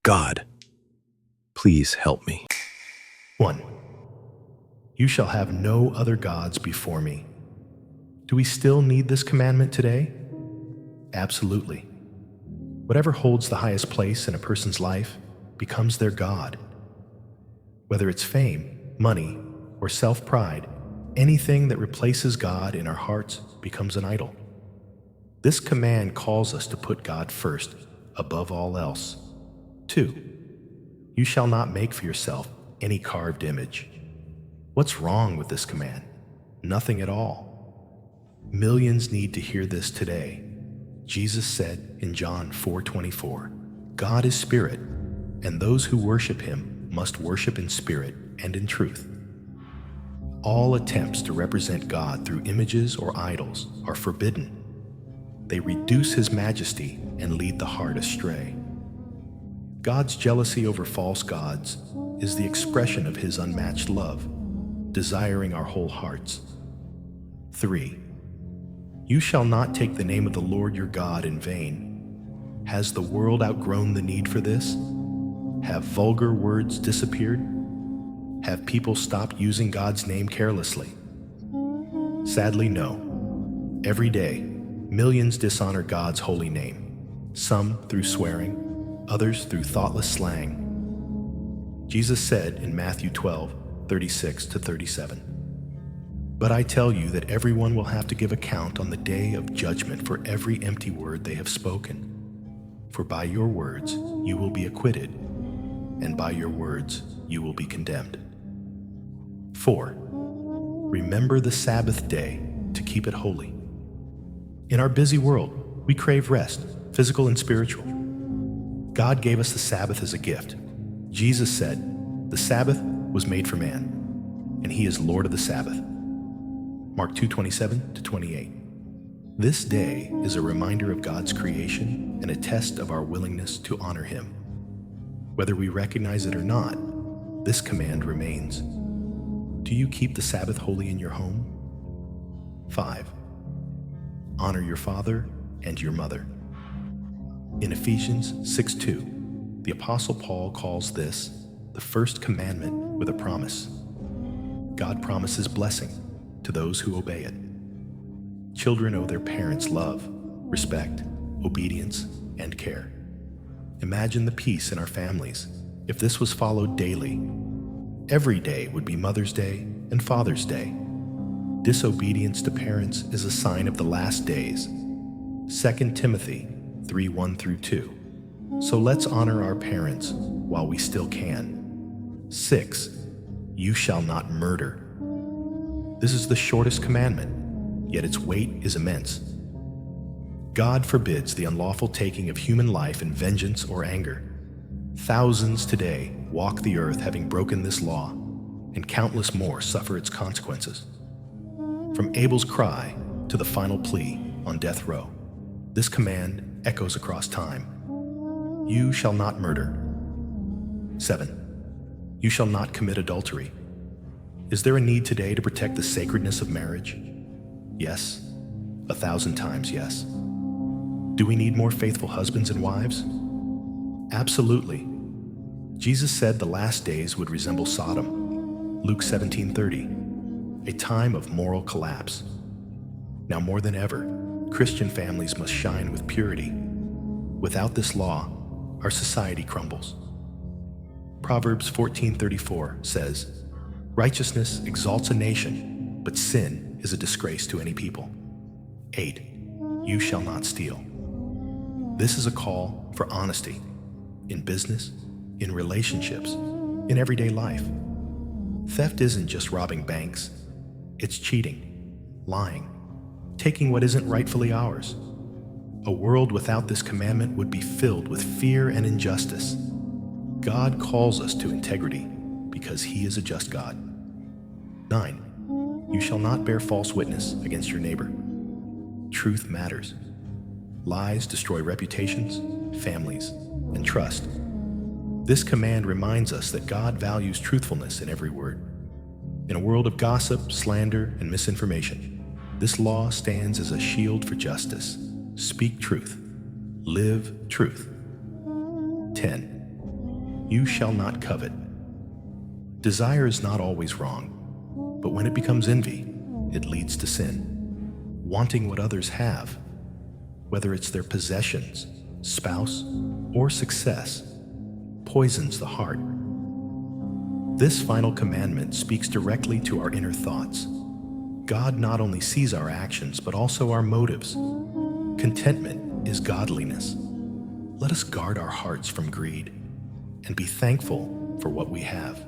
God, please help me. 1. You shall have no other gods before me. Do we still need this commandment today? Absolutely. Whatever holds the highest place in a person's life becomes their God. Whether it's fame, money, or self-pride, anything that replaces God in our hearts becomes an idol. This command calls us to put God first, above all else. 2. You shall not make for yourself any carved image. What's wrong with this command? Nothing at all. Millions need to hear this today. Jesus said in John 4:24, God is spirit, and those who worship him must worship in spirit and in truth. All attempts to represent God through images or idols are forbidden. They reduce his majesty and lead the heart astray. God's jealousy over false gods is the expression of his unmatched love, desiring our whole hearts. 3. You shall not take the name of the Lord your God in vain. Has the world outgrown the need for this? Have vulgar words disappeared? Have people stopped using God's name carelessly? Sadly, no. Every day, millions dishonor God's holy name, some through swearing, others through thoughtless slang. Jesus said in Matthew 12:36-37, But I tell you that everyone will have to give account on the day of judgment for every empty word they have spoken. For by your words you will be acquitted, and by your words you will be condemned. 4. Remember the Sabbath day to keep it holy. In our busy world, we crave rest, physical and spiritual. God gave us the Sabbath as a gift. Jesus said, the Sabbath was made for man, and he is Lord of the Sabbath. Mark 2:27-28. This day is a reminder of God's creation and a test of our willingness to honor him. Whether we recognize it or not, this command remains. Do you keep the Sabbath holy in your home? 5. Honor your father and your mother. In Ephesians 6:2, the Apostle Paul calls this the first commandment with a promise. God promises blessing to those who obey it. Children owe their parents love, respect, obedience, and care. Imagine the peace in our families if this was followed daily. Every day would be Mother's Day and Father's Day. Disobedience to parents is a sign of the last days. 2 Timothy 3:1-2. So let's honor our parents while we still can. 6. You shall not murder. This is the shortest commandment, yet its weight is immense. God forbids the unlawful taking of human life in vengeance or anger. Thousands today walk the earth having broken this law, and countless more suffer its consequences. From Abel's cry to the final plea on death row, this command echoes across time. You shall not murder. 7. You shall not commit adultery. Is there a need today to protect the sacredness of marriage? Yes. 1,000 times yes. Do we need more faithful husbands and wives? Absolutely. Jesus said the last days would resemble Sodom, Luke 17:30, a time of moral collapse. Now more than ever, Christian families must shine with purity. Without this law, our society crumbles. Proverbs 14:34 says, Righteousness exalts a nation, but sin is a disgrace to any people. 8. You shall not steal. This is a call for honesty in business, in relationships, in everyday life. Theft isn't just robbing banks. It's cheating, lying, taking what isn't rightfully ours. A world without this commandment would be filled with fear and injustice. God calls us to integrity because he is a just God. 9. You shall not bear false witness against your neighbor. Truth matters. Lies destroy reputations, families, and trust. This command reminds us that God values truthfulness in every word. In a world of gossip, slander, and misinformation, this law stands as a shield for justice. Speak truth. Live truth. 10. You shall not covet. Desire is not always wrong, but when it becomes envy, it leads to sin. Wanting what others have, whether it's their possessions, spouse, or success, poisons the heart. This final commandment speaks directly to our inner thoughts. God not only sees our actions, but also our motives. Contentment is godliness. Let us guard our hearts from greed and be thankful for what we have.